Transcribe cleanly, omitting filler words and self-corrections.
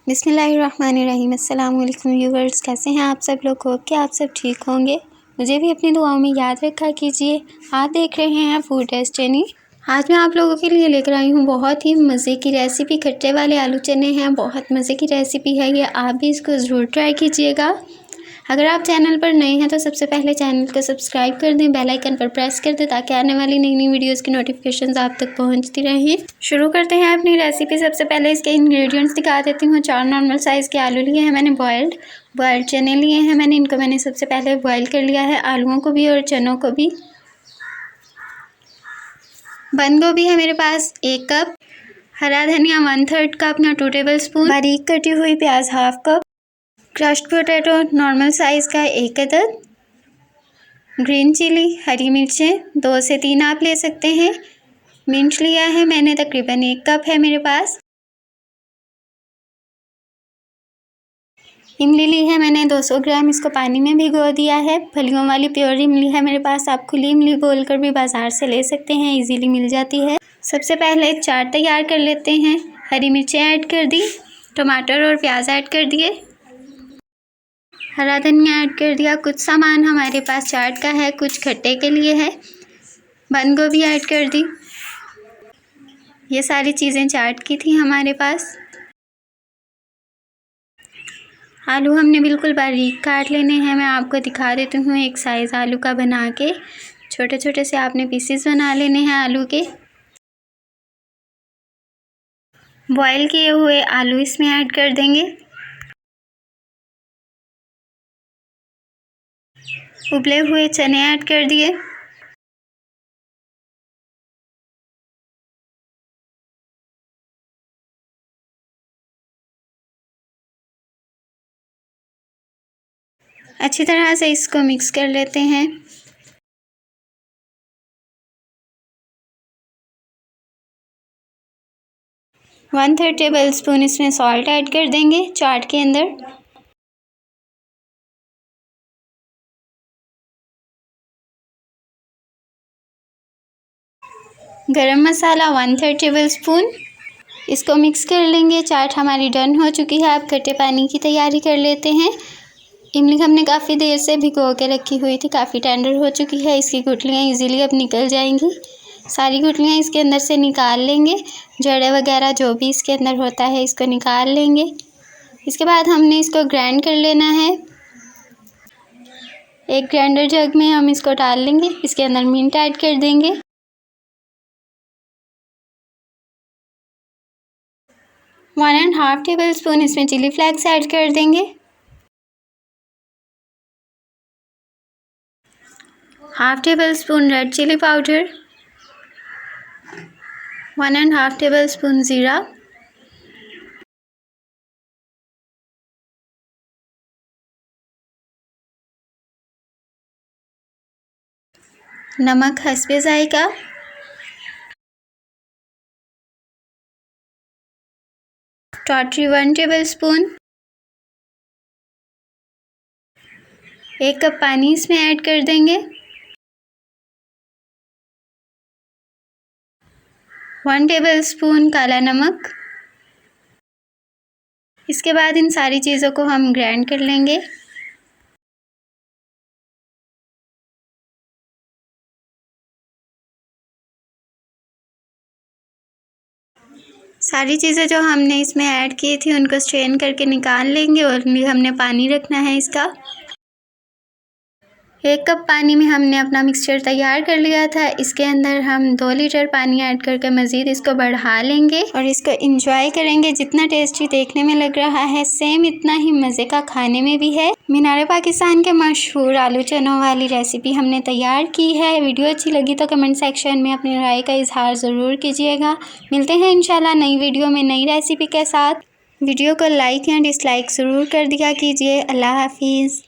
बिस्मिल्लाहिर्रहमानिर्रहीम। अस्सलाम वालेकुम व्यूअर्स, कैसे हैं आप सब लोग? हो क्या आप सब ठीक होंगे? मुझे भी अपनी दुआओं में याद रखा कीजिए। आप देख रहे हैं फूड डेस्टिनी। आज मैं आप लोगों के लिए लेकर आई हूँ बहुत ही मज़े की रेसिपी। खट्टे वाले आलू चने हैं, बहुत मज़े की रेसिपी है ये। आप भी इसको ज़रूर ट्राई कीजिएगा। अगर आप चैनल पर नए हैं तो सबसे पहले चैनल को सब्सक्राइब कर दें, बेल आइकन पर प्रेस कर दें ताकि आने वाली नई नई वीडियोस की नोटिफिकेशंस आप तक पहुंचती रहें। शुरू करते हैं अपनी रेसिपी। सबसे पहले इसके इंग्रेडिएंट्स दिखा देती हूँ। 4 नॉर्मल साइज़ के आलू लिए हैं मैंने, बॉयल्ड चने लिए हैं मैंने। इनको मैंने सबसे पहले बॉयल कर लिया है, आलूओं को भी और चनों को भी। बंद गोभी है मेरे पास 1 कप, हरा धनिया 1/3 कप या 2 टेबल स्पून, बारीक कटी हुई प्याज 1/2 cup, crushed potato normal size का 1 अदद, ग्रीन चिली हरी मिर्चें 2 से 3 आप ले सकते हैं। मिंट लिया है मैंने, तकरीबन 1 कप है मेरे पास। इमली ली है मैंने 200 ग्राम, इसको पानी में भिगो दिया है। फलियों वाली प्योर इमली है मेरे पास, आप खुली इमली बोलकर भी बाज़ार से ले सकते हैं, इजीली मिल जाती है। सबसे पहले एक चाट तैयार कर लेते हैं। हरी मिर्चें ऐड कर दी, टमाटर और प्याज ऐड कर दिए, हरा धनिया ऐड कर दिया। कुछ सामान हमारे पास चाट का है, कुछ खट्टे के लिए है। बंद गोभी ऐड कर दी। ये सारी चीज़ें चाट की थी हमारे पास। आलू हमने बिल्कुल बारीक काट लेने हैं। मैं आपको दिखा देती हूँ एक साइज़ आलू का बना के। छोटे छोटे से आपने पीसेस बना लेने हैं आलू के। बॉयल किए हुए आलू इसमें ऐड कर देंगे। उबले हुए चने ऐड कर दिए। अच्छी तरह से इसको मिक्स कर लेते हैं। वन 1/3 टेबल स्पून इसमें सॉल्ट ऐड कर देंगे चाट के अंदर। गरम मसाला 1/3 टेबल स्पून। इसको मिक्स कर लेंगे। चाट हमारी डन हो चुकी है। अब खट्टे पानी की तैयारी कर लेते हैं। इमली हमने काफ़ी देर से भिगो के रखी हुई थी, काफ़ी टेंडर हो चुकी है। इसकी गुठलियाँ इजीली अब निकल जाएंगी। सारी गुठलियाँ इसके अंदर से निकाल लेंगे। जड़ें वगैरह जो भी इसके अंदर होता है इसको निकाल लेंगे। इसके बाद हमने इसको ग्राइंड कर लेना है। एक ग्राइंडर जग में हम इसको डाल लेंगे। इसके अंदर मिंट ऐड कर देंगे। 1.5 टेबल स्पून इसमें चिली फ्लेक्स ऐड कर देंगे। 1/2 tablespoon red chili powder, 1.5 tablespoon ज़ीरा, नमक हस्बे जायका, टॉटरी 1 टेबल स्पून, 1 कप पानी इसमें ऐड कर देंगे। 1 टेबल स्पून काला नमक। इसके बाद इन सारी चीज़ों को हम ग्राइंड कर लेंगे। सारी चीज़ें जो हमने इसमें ऐड की थी उनको स्ट्रेन करके निकाल लेंगे और हमने पानी रखना है इसका। 1 कप पानी में हमने अपना मिक्सचर तैयार कर लिया था। इसके अंदर हम 2 लीटर पानी ऐड करके मज़ीद इसको बढ़ा लेंगे और इसको इंजॉय करेंगे। जितना टेस्टी देखने में लग रहा है सेम इतना ही मज़े का खाने में भी है। मीनार पाकिस्तान के मशहूर आलू चनों वाली रेसिपी हमने तैयार की है। वीडियो अच्छी लगी तो कमेंट सेक्शन में अपनी राय का इजहार ज़रूर कीजिएगा। मिलते हैं इंशाल्लाह नई वीडियो में नई रेसिपी के साथ। वीडियो को लाइक या डिसलाइक ज़रूर कर दिया कीजिए। अल्लाह हाफिज़।